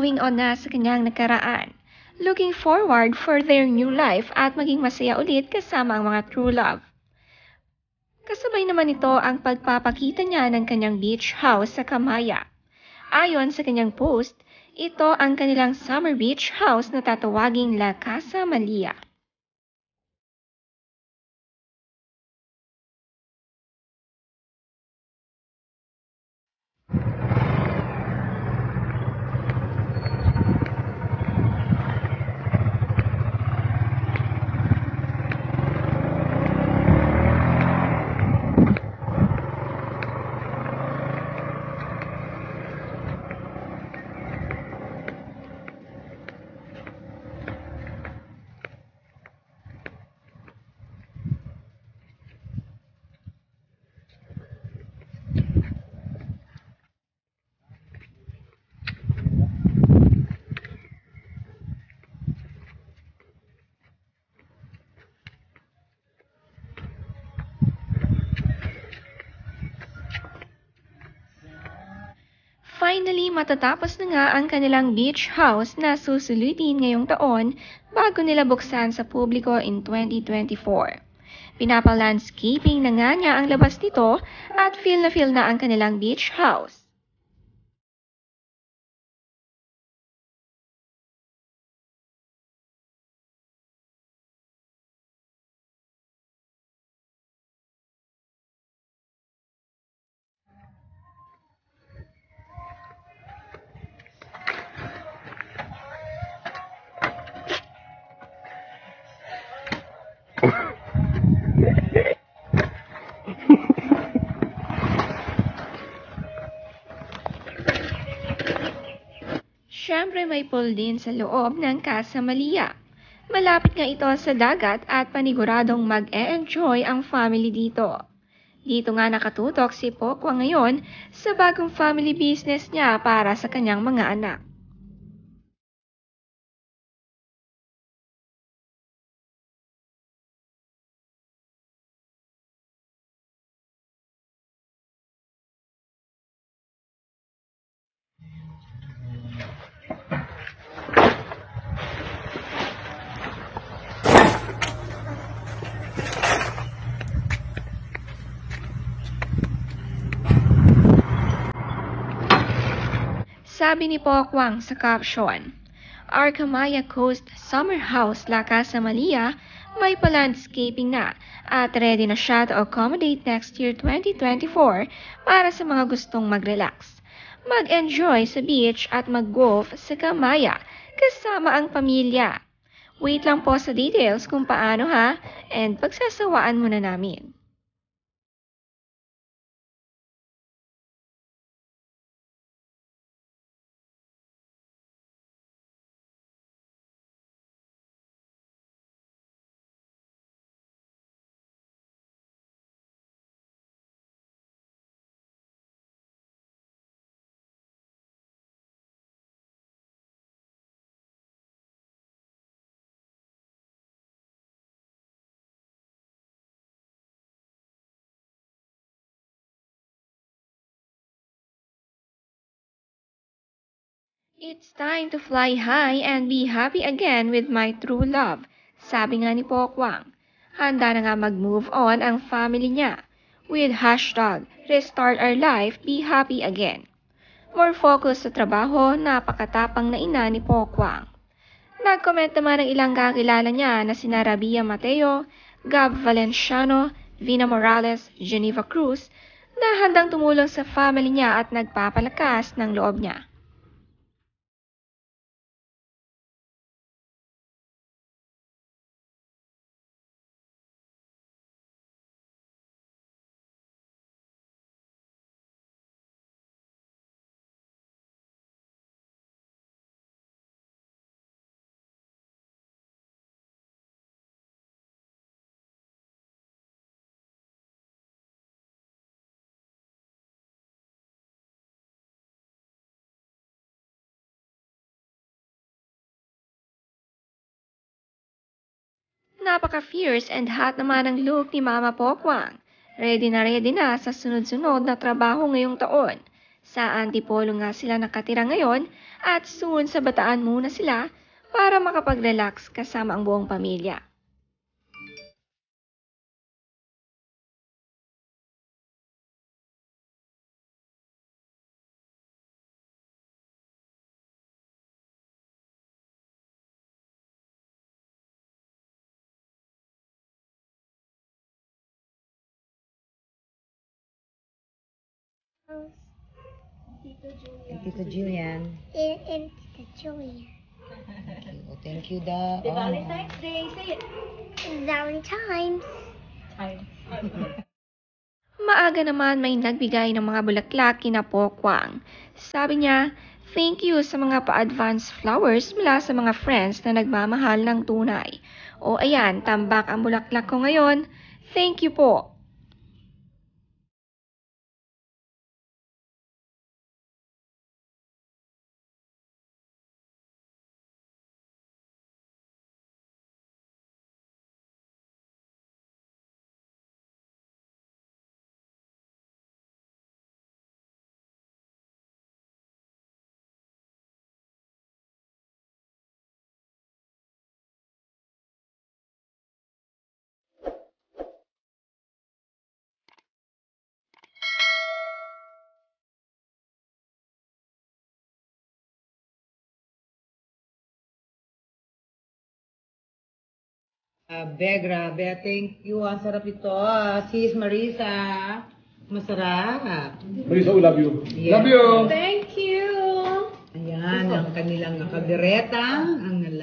moving on na sa kanyang nakaraan. Looking forward for their new life at maging masaya ulit kasama ang mga true love. Kasabay naman ito ang pagpapakita niya ng kanyang beach house sa Kamaya. Ayon sa kanyang post, ito ang kanilang summer beach house na tatawaging La Casa Malia. Finally, matatapos na nga ang kanilang beach house na susulitin ngayong taon bago nila buksan sa publiko in 2024. Pinapa-landscaping na nga niya ang labas nito at feel na ang kanilang beach house. Siyempre may pool din sa loob ng Casa Malia. Malapit nga ito sa dagat at paniguradong mag-e-enjoy ang family dito. Dito nga nakatutok si Pokwa ngayon sa bagong family business niya para sa kanyang mga anak. Sabi ni Pokwang sa caption, Our Kamaya Coast Summer House La Casa Malia may pa-landscaping na at ready na siya to accommodate next year 2024 para sa mga gustong mag-relax, mag-enjoy sa beach at mag-golf sa Kamaya kasama ang pamilya. Wait lang po sa details kung paano ha, and pagsasawaan muna namin. It's time to fly high and be happy again with my true love, sabi nga ni Pokwang. Handa na nga mag-move on ang family niya with hashtag Restart Our Life, Be Happy Again. More focus sa trabaho, napakatapang na ina ni Pokwang. Nag-comment naman ang ilang kakilala niya na sina Rabia Mateo, Gab Valenciano, Vina Morales, Geneva Cruz na handang tumulong sa family niya at nagpapalakas ng loob niya. Napaka-fierce and hot naman ang look ni Mama Pokwang. Ready na sa sunod-sunod na trabaho ngayong taon. Sa Antipolo nga sila nakatira ngayon at soon sa Bataan muna sila para makapag-relax kasama ang buong pamilya. Tito Julian. And Tita Julia. Oh, thank you, da. The Valentine's Day, say it. Valentine's. Maaga naman may nagbigay ng mga bulaklak kina Pokwang. Sabi niya, thank you sa mga pa-advance flowers mula sa mga friends na nagmamahal ng tunay. O ayan, tambak ang bulaklak ko ngayon. Thank you po. Grabe. Thank you. Ang sarap ito. Sis Marisa. Masarap. Marisa, we love you. Yeah. Love you. Thank you. Ayan, ang kanilang kabereta. Ang